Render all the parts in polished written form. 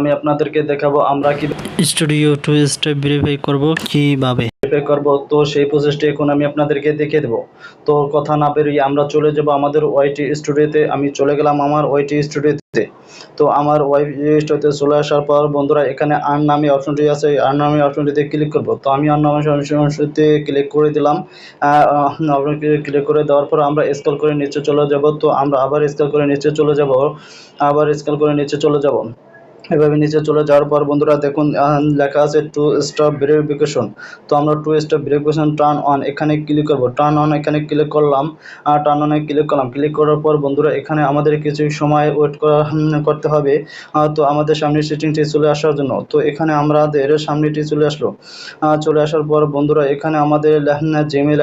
আমি আপনাদেরকে দেখাবো আমরা কি স্টুডিও 2 স্টেপ ভেরিফাই করব কিভাবে। ভেরিফাই করব। তো সেই প্রসেসটি এখন আমি আপনাদেরকে দেখিয়ে দেবো। তো কথা না বেরিয়ে আমরা চলে যাব আমাদের ওয়াইটি স্টুডিওতে। আমি চলে গেলাম আমার ওয়াইটি স্টুডিওতে। তো আমার ওয়াইটি স্টুডিওতে চলে আসার পর বন্ধুরা এখানে আর্ন নামে অপশনটি আছে, আর্ন নামে অপশনটিতে ক্লিক করব। তো আমি আর্ন নামে অপশনটিতে ক্লিক করে দিলাম। ক্লিক করে দেওয়ার পর আমরা স্ক্রল করে নিচে চলে যাব। তো আমরা আবার স্ক্রল করে নিচে চলে যাব, এভাবে নিচে চলে যাওয়ার পর বন্ধুরা দেখুন লেখা আছে টু স্টেপ ভেরিফিকেশন। তো আমরা two step verification turn on এখানে ক্লিক করব। টার্ন অন এখানে ক্লিক করলাম। ক্লিক করার পর বন্ধুরা এখানে আমাদের কিছু সময় ওয়েট করতে হবে। তো আমাদের সামনে সেটিংটি চলে আসার জন্য। তো এখানে আমাদের সামনেটি চলে আসলো। চলে আসার পর বন্ধুরা এখানে আমাদের জিমেল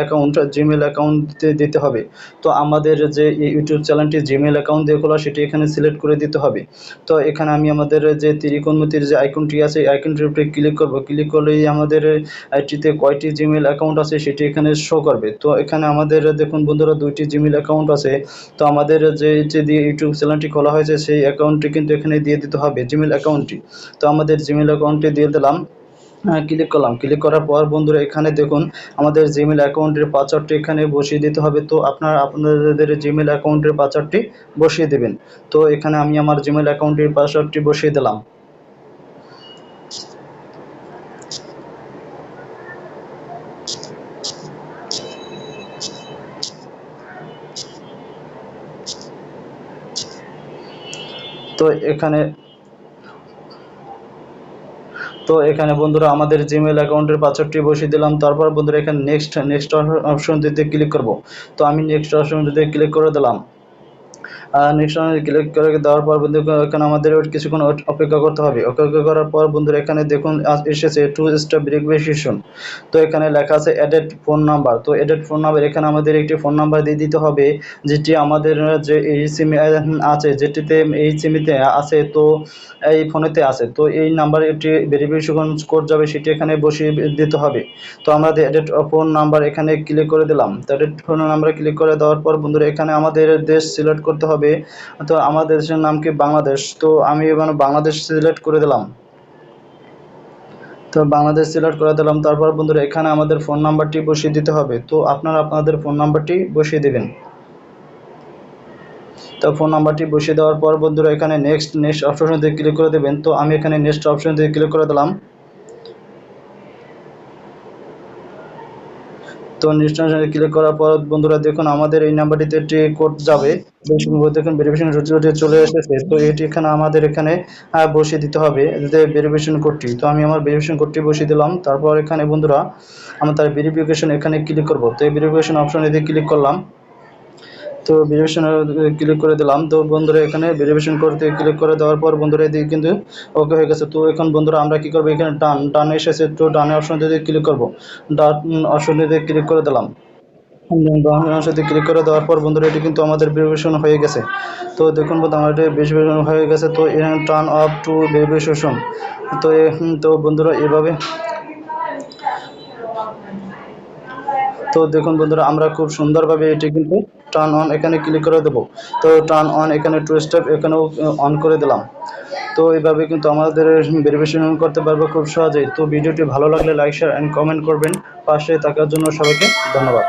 অ্যাকাউন্ট দিতে হবে। তো আমাদের যে ইউটিউব চ্যানেলটি জিমেল অ্যাকাউন্ট দিয়ে খোলা সেটি এখানে সিলেক্ট করে দিতে হবে। তো এখানে আমি আমাদের যে ত্রিকোণমিতির যে আইকনটি আছে এই আইকনটির উপরে ক্লিক করব। ক্লিক করলেই আমাদের আইটিতে কয়টি জিমেল অ্যাকাউন্ট আছে সেটি এখানে শো করবে। তো এখানে আমাদের দেখুন বন্ধুরা 2টি জিমেল অ্যাকাউন্ট আছে। তো আমাদের যে দিয়ে ইউটিউব চ্যানেলটি খোলা হয়েছে সেই অ্যাকাউন্টটি কিন্তু এখানে দিয়ে দিতে হবে, জিমেল অ্যাকাউন্টটি। তো আমাদের জিমেল অ্যাকাউন্টটি দিয়ে দিলাম। ক্লিক করলাম। ক্লিক করার পর বন্ধুরা এখানে দেখুন আমাদের জিমেল অ্যাকাউন্টের পাসওয়ার্ডটি এখানে বসিয়ে দিতে হবে। তো আপনাদের জিমেল অ্যাকাউন্টের পাসওয়ার্ডটি বসিয়ে দেবেন। তো এখানে আমি আমার জিমেল অ্যাকাউন্টের পাসওয়ার্ডটি বসিয়ে দিলাম। তো এখানে বন্ধুরা আমাদের জিমেল অ্যাকাউন্টের পাসওয়ার্ডটি বসিয়ে দিলাম। তারপর বন্ধুরা এখানে নেক্সট অপশনটিতে ক্লিক করব। তো আমি নেক্সট অপশনটিতে ক্লিক করে দিলাম। নেক্সট ক্লিক করে দেওয়ার পর বন্ধু এখানে আমাদের কিছুক্ষণ অপেক্ষা করতে হবে। অপেক্ষা করার পর বন্ধুরা এখানে দেখুন এসেছে টু স্টেপ ভেরিফিকেশন। তো এখানে লেখা আছে অ্যাডেড ফোন নাম্বার। তো অ্যাডেড ফোন নাম্বার এখানে আমাদের একটি ফোন নাম্বার দিয়ে দিতে হবে, যেটি আমাদের যে এই সিমে আছে, যেটিতে এই সিমেতে আছে। তো এই ফোনেতে আছে। তো এই নাম্বারে একটি ভেরিফিকেশন কোড যাবে, সেটি এখানে বসিয়ে দিতে হবে। তো আমরা অ্যাডেড ফোন নাম্বার এখানে ক্লিক করে দিলাম। তো অ্যাডেড ফোন নাম্বারে ক্লিক করে দেওয়ার পর বন্ধুরা এখানে আমাদের দেশ সিলেক্ট করতে হবে। তো আমাদের দেশের নাম কি বাংলাদেশ। তো আমি এবার বাংলাদেশ সিলেক্ট করে দিলাম। তো বাংলাদেশ সিলেক্ট করে দিলাম। তারপর বন্ধুরা এখানে আমাদের ফোন নাম্বারটি বসিয়ে দিতে হবে। তো আপনারা আপনাদের ফোন নাম্বারটি বসিয়ে দেবেন। তো ফোন নাম্বারটি বসিয়ে দেওয়ার পর বন্ধুরা এখানে নেক্সট অপশনটিতে ক্লিক করে দেবেন। তো আমি এখানে নেক্সট অপশনটিতে ক্লিক করে দিলাম। তো নেক্সট অপশনে ক্লিক করার পর বন্ধুরা দেখুন আমাদের এই নাম্বারটিতে একটি কোড যাবে। দেখুন ভেরিফিকেশন চলে এসেছে। তো এটি এখানে আমাদের এখানে বসিয়ে দিতে হবে যে ভেরিফিকেশন কোডটি। তো আমি আমার ভেরিফিকেশন কোডটি বসিয়ে দিলাম। তারপর এখানে বন্ধুরা আমরা তার ভেরিফিকেশন এখানে ক্লিক করব। তো এই ভেরিফিকেশন অপশনে ক্লিক করলাম। তো ভেরিফিকেশন ক্লিক করে দিলাম। তো বন্ধুরা এখানে ভেরিফিকেশন করতে ক্লিক করে দেওয়ার পর বন্ধুরা এদিকে কিন্তু ওকে হয়ে গেছে। তো এখন বন্ধুরা আমরা কি করব, এখানে ডান এসেছে। তো ডানে অপশনটিতে ক্লিক করব। ডান অপশনটিতে ক্লিক করে দিলাম। ডান সাথে ক্লিক করে দেওয়ার পর বন্ধুরা এটি কিন্তু আমাদের ভেরিফিকেশন হয়ে গেছে। তো দেখুন বন্ধু আমার এটি ভেরিফিকেশন হয়ে গেছে। তো এখানে টার্ন অফ টু ভেরিফিকেশন। তো বন্ধুরা এভাবে তো দেখুন বন্ধুরা আমরা খুব সুন্দরভাবে এটি কিন্তু টার্ন অন এখানে ক্লিক করে দেবো। তো টার্ন অন এখানে টু স্টেপ এখানেও অন করে দিলাম। তো এইভাবে কিন্তু আমাদের ভেরিফিকেশন করতে পারবো খুব সহজেই। তো ভিডিওটি ভালো লাগলে লাইক শেয়ার অ্যান্ড কমেন্ট করবেন। পাশে থাকার জন্য সবাইকে ধন্যবাদ।